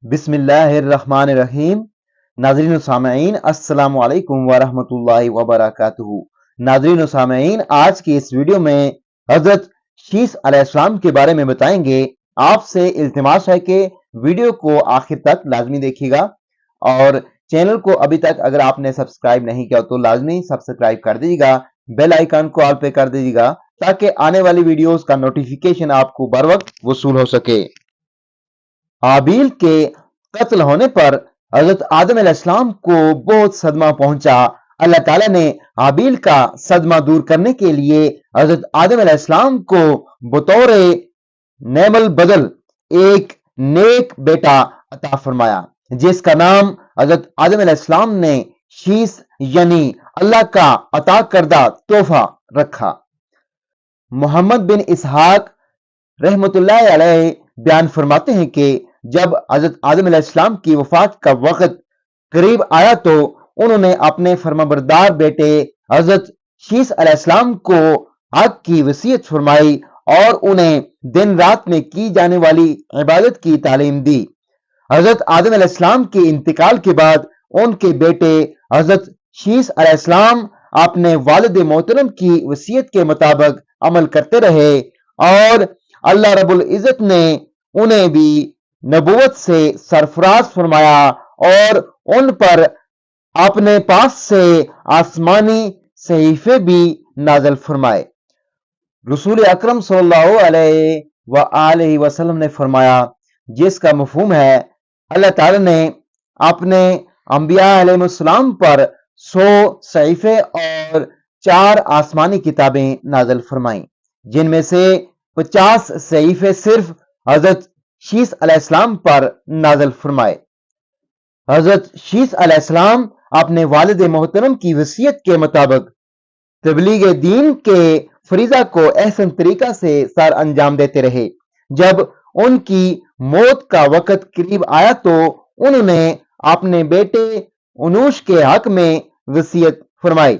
بسم اللہ الرحمن الرحیم۔ ناظرین و سامعین السلام علیکم ورحمۃ اللہ وبرکاتہ۔ ناظرین و سامعین، آج کی اس ویڈیو میں حضرت شیس علیہ السلام کے بارے میں بتائیں گے۔ آپ سے التماس ہے کہ ویڈیو کو آخر تک لازمی دیکھیے گا، اور چینل کو ابھی تک اگر آپ نے سبسکرائب نہیں کیا تو لازمی سبسکرائب کر دیجیے گا، بیل آئیکن کو آل پہ کر دیجیے گا تاکہ آنے والی ویڈیوز کا نوٹیفیکیشن آپ کو بر وقت وصول ہو سکے۔ حابیل کے قتل ہونے پر حضرت آدم علیہ السلام کو بہت صدمہ پہنچا۔ اللہ تعالیٰ نے حابیل کا صدمہ دور کرنے کے لیے حضرت آدم علیہ السلام کو بطور نعم البدل ایک نیک بیٹا عطا فرمایا، جس کا نام حضرت آدم علیہ السلام نے شیس یعنی اللہ کا عطا کردہ تحفہ رکھا۔ محمد بن اسحاق رحمت اللہ علیہ بیان فرماتے ہیں کہ جب حضرت آدم علیہ السلام کی وفات کا وقت قریب آیا تو انہوں نے اپنے فرمانبردار بیٹے حضرت شیس علیہ السلام کو حق کی وصیت فرمائی اور انہیں دن رات میں کی جانے والی عبادت کی تعلیم دی۔ حضرت آدم علیہ السلام کے انتقال کے بعد ان کے بیٹے حضرت شیس علیہ السلام اپنے والد محترم کی وصیت کے مطابق عمل کرتے رہے، اور اللہ رب العزت نے انہیں بھی نبوت سے سرفراز فرمایا اور ان پر اپنے پاس سے آسمانی صحیفے بھی نازل فرمائے۔ رسول اکرم صلی اللہ علیہ وآلہ وسلم نے فرمایا، جس کا مفہوم ہے اللہ تعالی نے اپنے انبیاء علیہ السلام پر 100 صحیفے اور 4 آسمانی کتابیں نازل فرمائیں، جن میں سے 50 صحیفے صرف حضرت شیس علیہ السلام پر نازل فرمائے۔ حضرت شیس علیہ السلام اپنے والد محترم کی وصیت کے مطابق تبلیغ دین کے فریضہ کو احسن طریقہ سے سر انجام دیتے رہے۔ جب ان کی موت کا وقت قریب آیا تو انہوں نے اپنے بیٹے انوش کے حق میں وصیت فرمائی۔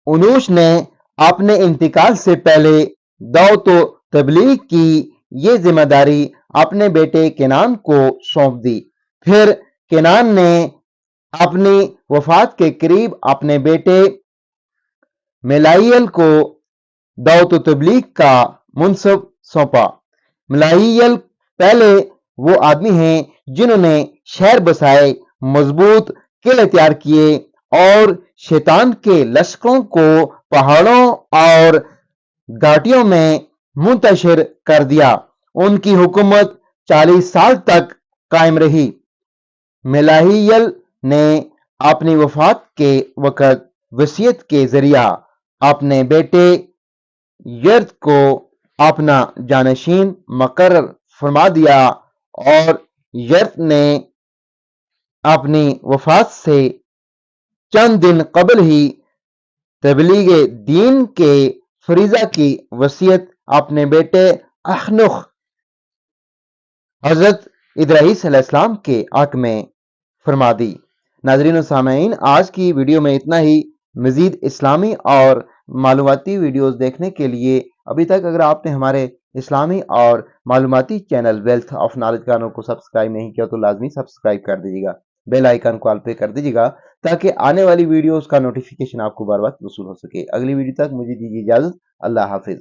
انوش نے اپنے انتقال سے پہلے دعوت و تبلیغ کی یہ ذمہ داری اپنے بیٹے کینان کو سونپ دی۔ پھر کینان نے اپنی وفات کے قریب اپنے بیٹے میلائیل کو دعوت و تبلیغ کا منصب سونپا۔ میلائیل پہلے وہ آدمی ہیں جنہوں نے شہر بسائے، مضبوط قلعے تیار کیے اور شیطان کے لشکروں کو پہاڑوں اور گھاٹیوں میں منتشر کر دیا۔ ان کی حکومت 40 سال تک قائم رہی۔ میلائیل نے اپنی وفات کے وقت وصیت کے ذریعہ اپنے بیٹے یرد کو اپنا جانشین مقرر فرما دیا، اور یرد نے اپنی وفات سے چند دن قبل ہی تبلیغ دین کے فریضہ کی وصیت اپنے بیٹے اخنخ حضرت ادریس علیہ السلام کے حق میں فرما دی۔ ناظرین و سامعین، آج کی ویڈیو میں اتنا ہی۔ مزید اسلامی اور معلوماتی ویڈیوز دیکھنے کے لیے ابھی تک اگر آپ نے ہمارے اسلامی اور معلوماتی channel wealth of knowledge channel کو سبسکرائب نہیں کیا تو لازمی سبسکرائب کر دیجیے گا، بیل آئیکن کو آل پہ کر دیجیے گا تاکہ آنے والی ویڈیوز کا نوٹیفیکیشن آپ کو بار بار وصول ہو سکے۔ اگلی ویڈیو تک مجھے دیجیے اجازت۔ اللہ حافظ۔